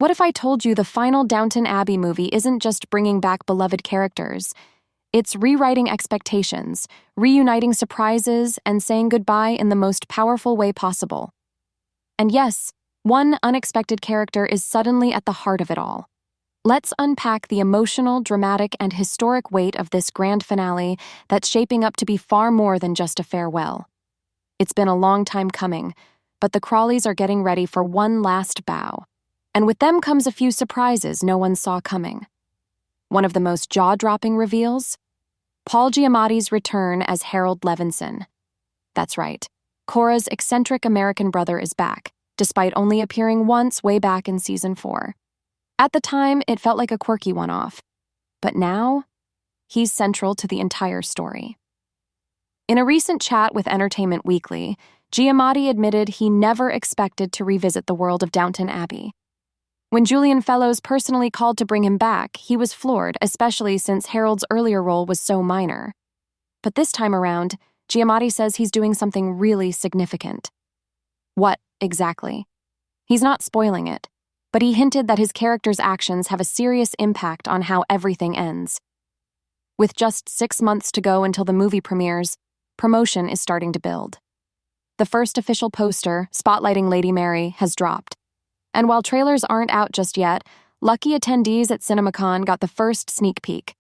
What if I told you the final Downton Abbey movie isn't just bringing back beloved characters? It's rewriting expectations, reuniting surprises, and saying goodbye in the most powerful way possible. And yes, one unexpected character is suddenly at the heart of it all. Let's unpack the emotional, dramatic, and historic weight of this grand finale that's shaping up to be far more than just a farewell. It's been a long time coming, but the Crawleys are getting ready for one last bow. And with them comes a few surprises no one saw coming. One of the most jaw-dropping reveals? Paul Giamatti's return as Harold Levinson. That's right, Cora's eccentric American brother is back, despite only appearing once way back in Season 4. At the time, it felt like a quirky one-off. But now, he's central to the entire story. In a recent chat with Entertainment Weekly, Giamatti admitted he never expected to revisit the world of Downton Abbey. When Julian Fellowes personally called to bring him back, he was floored, especially since Harold's earlier role was so minor. But this time around, Giamatti says he's doing something really significant. What, exactly? He's not spoiling it, but he hinted that his character's actions have a serious impact on how everything ends. With just 6 months to go until the movie premieres, promotion is starting to build. The first official poster, spotlighting Lady Mary, has dropped. And while trailers aren't out just yet, lucky attendees at CinemaCon got the first sneak peek.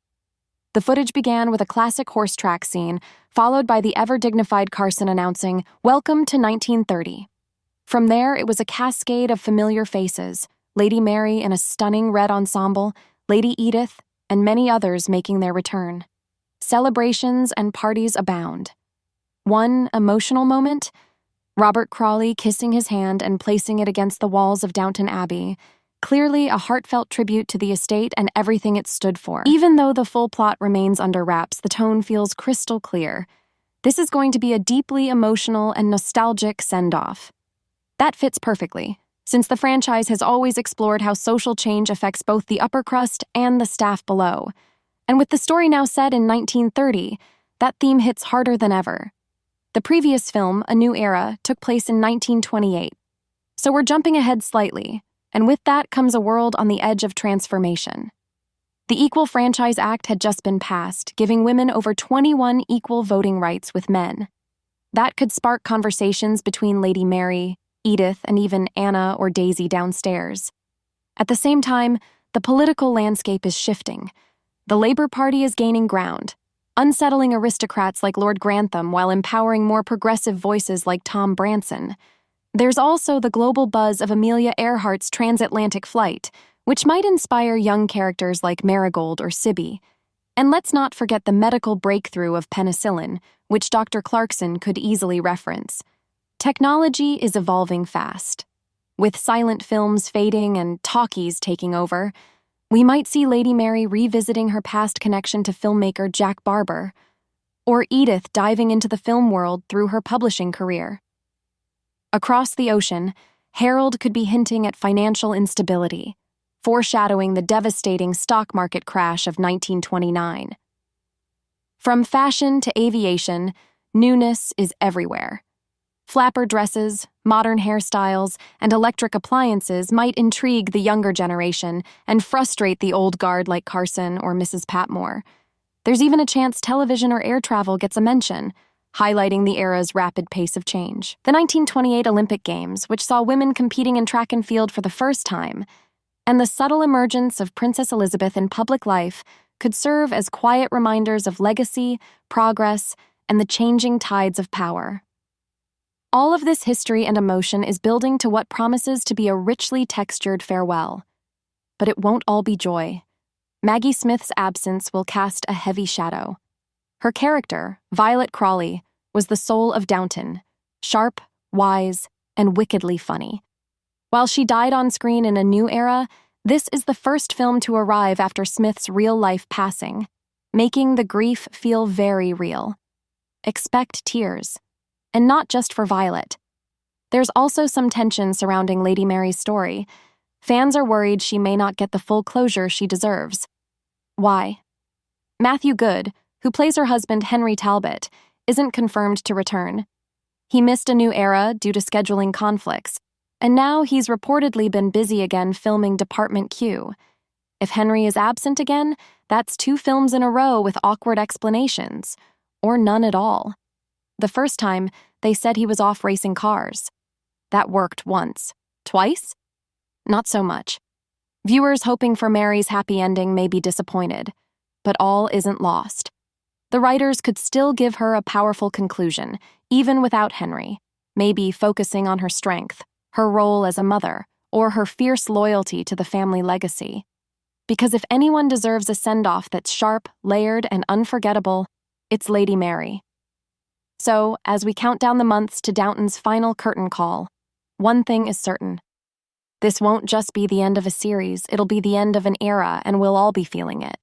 The footage began with a classic horse track scene, followed by the ever-dignified Carson announcing, "Welcome to 1930. From there, it was a cascade of familiar faces, Lady Mary in a stunning red ensemble, Lady Edith, and many others making their return. Celebrations and parties abound. One emotional moment? Robert Crawley kissing his hand and placing it against the walls of Downton Abbey, clearly a heartfelt tribute to the estate and everything it stood for. Even though the full plot remains under wraps, the tone feels crystal clear. This is going to be a deeply emotional and nostalgic send-off. That fits perfectly, since the franchise has always explored how social change affects both the upper crust and the staff below. And with the story now set in 1930, that theme hits harder than ever. The previous film, A New Era, took place in 1928. So we're jumping ahead slightly, and with that comes a world on the edge of transformation. The Equal Franchise Act had just been passed, giving women over 21 equal voting rights with men. That could spark conversations between Lady Mary, Edith, and even Anna or Daisy downstairs. At the same time, the political landscape is shifting. The Labour Party is gaining ground, unsettling aristocrats like Lord Grantham while empowering more progressive voices like Tom Branson. There's also the global buzz of Amelia Earhart's transatlantic flight, which might inspire young characters like Marigold or Sibby. And let's not forget the medical breakthrough of penicillin, which Dr. Clarkson could easily reference. Technology is evolving fast. With silent films fading and talkies taking over, we might see Lady Mary revisiting her past connection to filmmaker Jack Barber, or Edith diving into the film world through her publishing career. Across the ocean, Harold could be hinting at financial instability, foreshadowing the devastating stock market crash of 1929. From fashion to aviation, newness is everywhere. Flapper dresses, modern hairstyles, and electric appliances might intrigue the younger generation and frustrate the old guard like Carson or Mrs. Patmore. There's even a chance television or air travel gets a mention, highlighting the era's rapid pace of change. The 1928 Olympic Games, which saw women competing in track and field for the first time, and the subtle emergence of Princess Elizabeth in public life could serve as quiet reminders of legacy, progress, and the changing tides of power. All of this history and emotion is building to what promises to be a richly textured farewell. But it won't all be joy. Maggie Smith's absence will cast a heavy shadow. Her character, Violet Crawley, was the soul of Downton, sharp, wise, and wickedly funny. While she died on screen in A New Era, this is the first film to arrive after Smith's real-life passing, making the grief feel very real. Expect tears. And not just for Violet. There's also some tension surrounding Lady Mary's story. Fans are worried she may not get the full closure she deserves. Why? Matthew Goode, who plays her husband Henry Talbot, isn't confirmed to return. He missed A New Era due to scheduling conflicts, And now he's reportedly been busy again filming Department Q. If Henry is absent again, that's 2 films in a row with awkward explanations, or none at all. The first time, they said he was off racing cars. That worked once. Twice? Not so much. Viewers hoping for Mary's happy ending may be disappointed, but all isn't lost. The writers could still give her a powerful conclusion, even without Henry, maybe focusing on her strength, her role as a mother, or her fierce loyalty to the family legacy. Because if anyone deserves a send-off that's sharp, layered, and unforgettable, it's Lady Mary. So, as we count down the months to Downton's final curtain call, one thing is certain. This won't just be the end of a series, it'll be the end of an era, and we'll all be feeling it.